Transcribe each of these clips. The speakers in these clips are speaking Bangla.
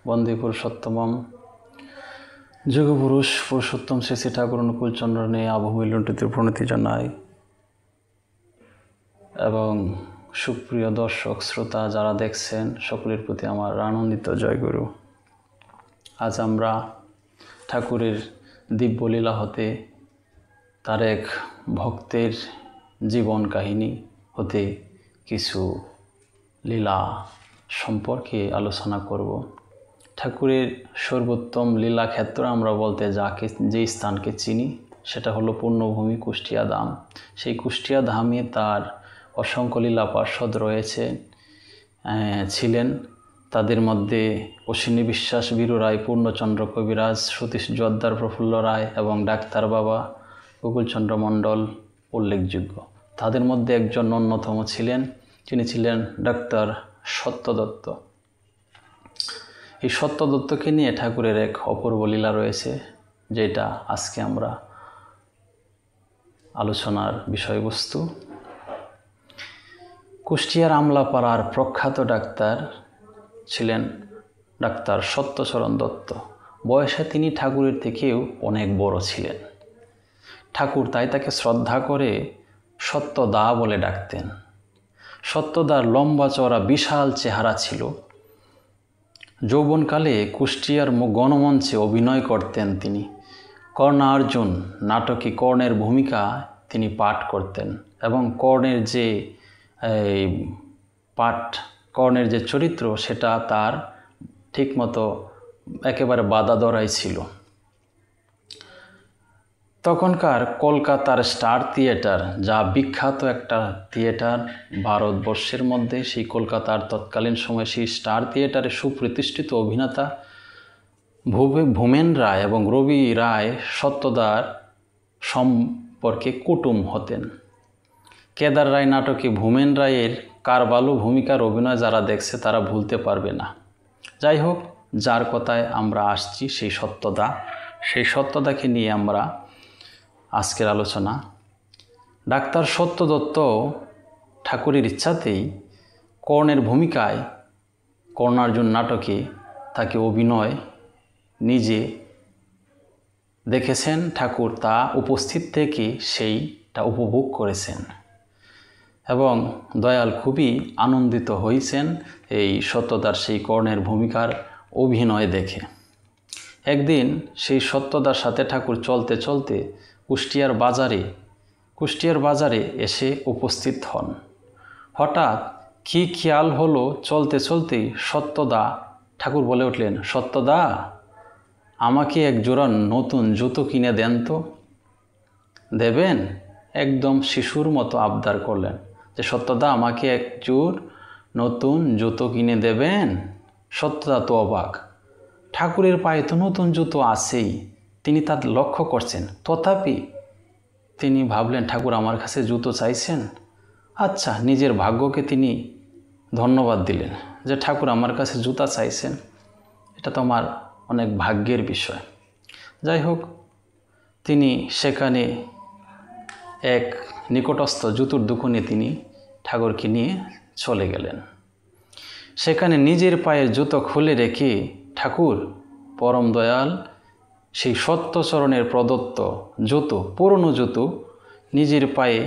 বন্দে পুরুষোত্তমম যুগপুরুষ পুরুষোত্তম শ্রী শ্রী ঠাকুর অনুকূল চন্দ্র নিয়ে আবহাওয়া লুণ্ঠিতের প্রণতি জানাই এবং সুপ্রিয় দর্শক শ্রোতা যারা দেখছেন সকলের প্রতি আমার আনন্দিত জয়গুরু। আজ আমরা ঠাকুরের দিব্যলীলা হতে তার এক ভক্তের জীবন কাহিনী হতে কিছু লীলা সম্পর্কে আলোচনা করব। ঠাকুরের সর্বোত্তম লীলা ক্ষেত্র আমরা বলতে যে স্থানকে চিনি সেটা হলো পূর্ণভূমি কুষ্টিয়া ধাম। সেই কুষ্টিয়া ধামে তার অসংখ্য লীলা পার্ষদ ছিলেন। তাদের মধ্যে অশ্বিনী বিশ্বাস, বীরু রায়, পূর্ণচন্দ্র কবিরাজ, সতীশ জোয়ারদার, প্রফুল্ল রায় এবং ডাক্তার বাবা গোকুলচন্দ্র মণ্ডল উল্লেখযোগ্য। তাদের মধ্যে একজন অন্যতম ছিলেন, তিনি ছিলেন ডাক্তার সত্যদত্ত। এই সত্যদত্তকে নিয়ে ঠাকুরের এক অপূর্ব লীলা রয়েছে, যেটা আজকে আমরা আলোচনার বিষয়বস্তু। কুষ্টিয়ার আমলাপাড়ার প্রখ্যাত ডাক্তার ছিলেন ডাক্তার সত্যচরণ দত্ত। বয়সে তিনি ঠাকুরের থেকেও অনেক বড় ছিলেন। ঠাকুর তাই তাকে শ্রদ্ধা করে সত্যদা বলে ডাকতেন। সত্যদার লম্বা চওড়া বিশাল চেহারা ছিল। যৌবনকালে কুষ্টিয়ার গণমঞ্চে অভিনয় করতেন তিনি। কর্ণার্জুন নাটকে কর্ণের ভূমিকা তিনি পাঠ করতেন এবং কর্ণের যে চরিত্র সেটা তার ঠিকমতো একেবারে বাধা ধরাই ছিল। তখনকার কলকাতার স্টার থিয়েটার, যা বিখ্যাত একটা থিয়েটার ভারতবর্ষের মধ্যে, সেই কলকাতার তৎকালীন সময়ে সেই স্টার থিয়েটারে সুপ্রতিষ্ঠিত অভিনেতা ভূমেন রায় এবং রবি রায় সত্যদার সম্পর্কে কুটুম হতেন। কেদার রায় নাটকে ভূমেন রায়ের কারবালু ভূমিকার অভিনয় যারা দেখছে তারা ভুলতে পারবে না। যাই হোক, যার কথায় আমরা আসছি সেই সত্যদাকে নিয়ে আমরা আজকের আলোচনা। ডাক্তার সত্যদত্ত ঠাকুরের ইচ্ছাতেই কর্ণের ভূমিকায় কর্ণার্জুন নাটকে তাকে অভিনয় নিজে দেখেছেন। ঠাকুর তা উপস্থিত থেকে সেইটা উপভোগ করেছেন এবং দয়াল খুবই আনন্দিত হয়েছেন এই সত্যদার সেই কর্ণের ভূমিকার অভিনয় দেখে। একদিন সেই সত্যদার সাথে ঠাকুর চলতে চলতে কুষ্টিয়ার বাজারে এসে উপস্থিত হন। হঠাৎ কি খেয়াল হলো, চলতে চলতেই সত্যদা ঠাকুর বলে উঠলেন, সত্যদা, আমাকে এক জোড়া নতুন জুতো কিনে দেন তো। দেবেন? একদম শিশুর মতো আবদার করলেন যে সত্যদা, আমাকে এক জোড় নতুন জুতো কিনে দেবেন। সত্যদা তো অবাক, ঠাকুরের পায়ে তো নতুন জুতো আছেই, তিনি তা লক্ষ্য করছেন। তথাপি তিনি ভাবলেন ঠাকুর আমার কাছে জুতো চাইছেন। আচ্ছা, নিজের ভাগ্যকে তিনি ধন্যবাদ দিলেন যে ঠাকুর আমার কাছে জুতা চাইছেন, এটা তো আমার অনেক ভাগ্যের বিষয়। যাই হোক, তিনি সেখানে এক নিকটস্থ জুতোর দোকানে তিনি ঠাকুরকে নিয়ে চলে গেলেন। সেখানে নিজের পায়ের জুতো খুলে রেখে ঠাকুর পরম দয়াল সেই সত্যচরণের প্রদত্ত জুতো, পুরনো জুতো নিজের পায়ে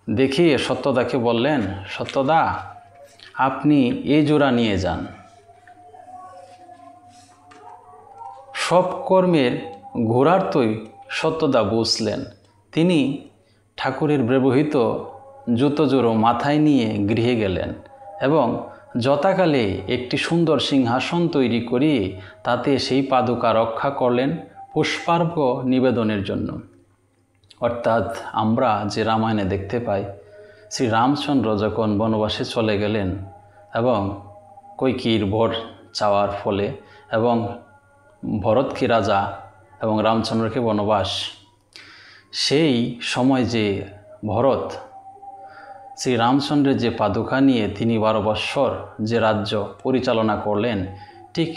দেখিয়ে সত্যদাকে বললেন, সত্যদা, আপনি এই জোড়া নিয়ে যান। সব কর্মের ঘোরার্থই সত্যদা বুঝলেন। তিনি ঠাকুরের ব্যবহৃত জুতো জোড়ো মাথায় নিয়ে গৃহে গেলেন এবং যথাকালে একটি সুন্দর সিংহাসন তৈরি করিয়ে তাতে সেই পাদুকা রক্ষা করলেন পুষ্পার্ঘ্য নিবেদনের জন্য। অর্থাৎ আমরা যে রামায়ণে দেখতে পাই, শ্রী রামচন্দ্র যখন বনবাসে চলে গেলেন এবং কৈকেয়ীর বর চাওয়ার ফলে এবং ভরতকে রাজা এবং রামচন্দ্রকে বনবাস, সেই সময় যে ভরত শ্রী রামচন্দ্রের যে পাদুকা নিয়ে তিনি 12 বৎসর যে রাজ্য পরিচালনা করলেন, ঠিক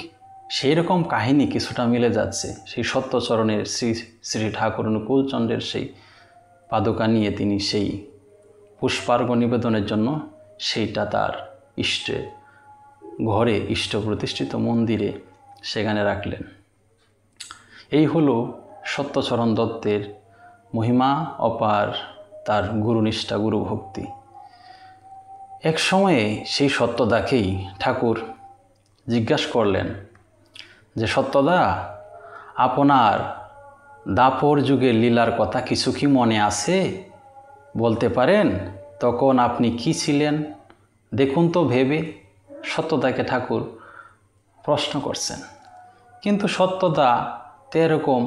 সেই রকম কাহিনী কিছুটা মিলে যাচ্ছে। সেই সত্যচরণের শ্রী শ্রী ঠাকুর অনুকূলচন্দ্রের সেই পাদুকা নিয়ে তিনি সেই পুষ্পার্ঘ্য নিবেদনের জন্য সেইটা তার ঘরে ইষ্ট প্রতিষ্ঠিত মন্দিরে সেখানে রাখলেন। এই হলো সত্যচরণ দত্তের মহিমা অপার, তার গুরুনিষ্ঠা, গুরুভক্তি। এক সময়ে সেই সত্যদাকেই ঠাকুর জিজ্ঞাসা করলেন যে, সত্যদা, আপনার দাপর যুগের লীলার কথা কিছু কি মনে আছে, বলতে পারেন? তখন আপনি কি ছিলেন দেখুন তো ভেবে। সত্যদাকে ঠাকুর প্রশ্ন করছেন, কিন্তু সত্যদা তো এরকম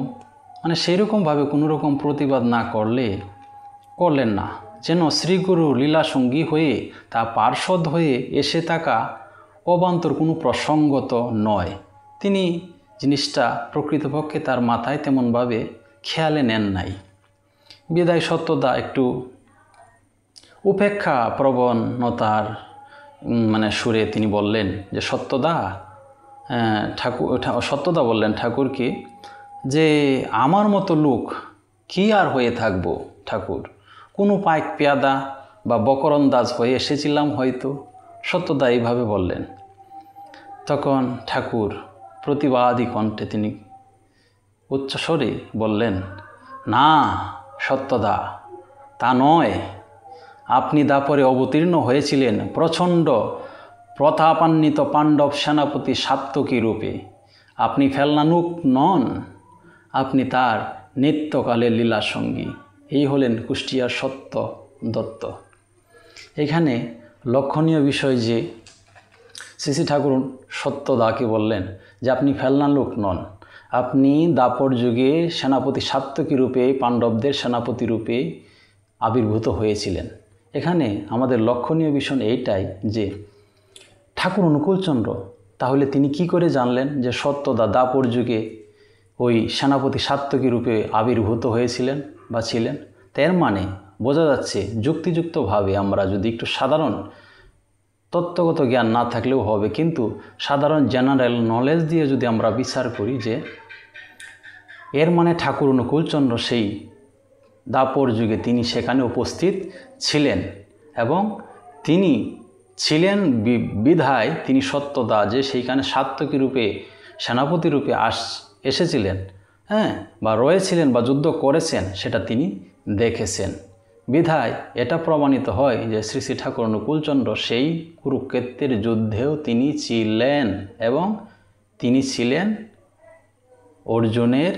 সেইরকমভাবে কোনো রকম প্রতিবাদ না করলেন না, যেন শ্রীগুরু লীলাসঙ্গী হয়ে তা পার্ষদ হয়ে এসে থাকা অবান্তর কোনো প্রসঙ্গত নয়। তিনি জিনিসটা প্রকৃতপক্ষে তার মাথায় তেমনভাবে খেয়ালে নেন নাই। বিদায় সত্যদা একটু উপেক্ষা প্রবণতার সুরে তিনি বললেন যে, সত্যদা বললেন ঠাকুরকে যে, আমার মতো লোক কি আর হয়ে থাকবো ঠাকুর, কোনো পাইক পেয়াদা বা বকরন্দাজ হয়ে এসেছিলাম হয়তো। সত্যদা এইভাবে বললেন। তখন ঠাকুর প্রতিবাদী কণ্ঠে তিনি উচ্চস্বরে বললেন, না সত্যদা, তা নয়। আপনি দাপরে অবতীর্ণ হয়েছিলেন প্রচণ্ড প্রতাপান্বিত পাণ্ডব সেনাপতি সাত্যকী রূপে। আপনি ফেলনানুক নন, আপনি তার নিত্যকালের লীলাসঙ্গী। এই হলেন কুষ্টিয়ার সত্য দত্ত। এখানে লক্ষণীয় বিষয় যে শ্রী শ্রী ঠাকুর সত্যদাকে বললেন যে, আপনি ফেলনালুক নন, আপনি দাপর যুগে সেনাপতি সাত্যকী রূপে, পাণ্ডবদের সেনাপতি রূপে আবির্ভূত হয়েছিলেন। এখানে আমাদের লক্ষণীয় বিষয় এইটাই যে, ঠাকুর অনুকূলচন্দ্র তাহলে তিনি কি করে জানলেন যে সত্যদা দাপর যুগে ওই সেনাপতি সাত্যকী রূপে আবির্ভূত হয়েছিলেন বা ছিলেন? তার বোঝা যাচ্ছে যুক্তিযুক্তভাবে আমরা যদি একটু সাধারণ তত্ত্বগত জ্ঞান না থাকলেও হবে, কিন্তু সাধারণ জেনারেল নলেজ দিয়ে যদি আমরা বিচার করি যে এর ঠাকুর অনুকূলচন্দ্র সেই দাপর যুগে তিনি সেখানে উপস্থিত ছিলেন এবং তিনি ছিলেন বিধায় তিনি সত্যদা যে সেইখানে সাত্যকী রূপে সেনাপতি রূপে এসেছিলেন, বা রয়েছিলেন বা যুদ্ধ করেছেন, সেটা তিনি দেখেছেন। বিধায় এটা প্রমাণিত হয় যে শ্রী শ্রী ঠাকুর অনুকূলচন্দ্র সেই কুরুক্ষেত্রের যুদ্ধেও তিনি ছিলেন এবং তিনি ছিলেন অর্জুনের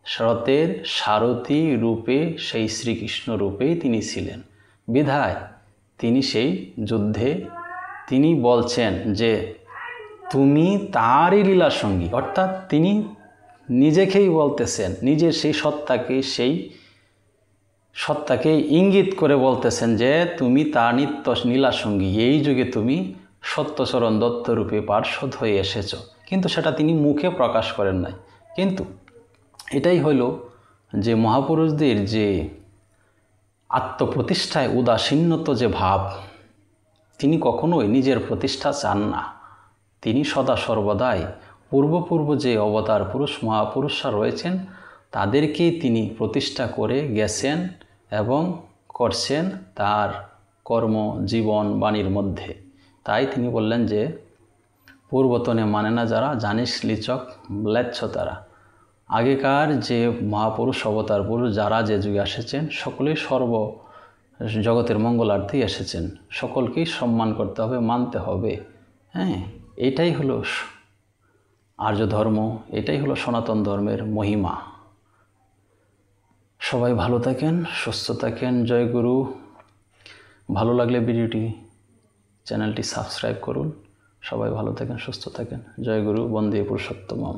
রথের সারথি রূপে, সেই শ্রীকৃষ্ণ রূপেই তিনি ছিলেন। বিধায় তিনি সেই যুদ্ধে তিনি বলছেন যে তুমি তারই লীলাসঙ্গী, অর্থাৎ তিনি নিজেকেই বলতেছেন, নিজের সেই সত্তাকে ইঙ্গিত করে বলতেছেন যে তুমি তার নিত্য লীলাসঙ্গী, এই যুগে তুমি সত্যচরণ দত্ত রূপে পার্ষদ হয়ে এসেছ। কিন্তু সেটা তিনি মুখে প্রকাশ করেন নাই। কিন্তু এটাই হইল যে মহাপুরুষদের যে আত্মপ্রতিষ্ঠায় উদাসীনত যে ভাব, তিনি কখনোই নিজের প্রতিষ্ঠা চান না। তিনি সদা সর্বদাই পূর্ব যে অবতার পুরুষ মহাপুরুষরা রয়েছেন তাদেরকেই তিনি প্রতিষ্ঠা করে গেছেন এবং করছেন তার কর্ম জীবন বাণীর মধ্যে। তাই তিনি বললেন যে পূর্বতনে মানে না যারা, জানিস লিচক ম্লেচ্ছ তারা। আগেকার যে মহাপুরুষ অবতার পুরুষ যারা যে যুগে এসেছেন সকলেই জগতের মঙ্গলার্থে এসেছেন, সকলকেই সম্মান করতে হবে, মানতে হবে। এটাই হলো আর্য ধর্ম, এটাই হলো সনাতন ধর্মের মহিমা। সবাই ভালো থাকেন, সুস্থ থাকেন। জয় গুরু। ভালো লাগলে চ্যানেলটি সাবস্ক্রাইব করুন। সবাই ভালো থাকেন, সুস্থ থাকেন। জয় গুরু। বন্দে পুরুষোত্তমম।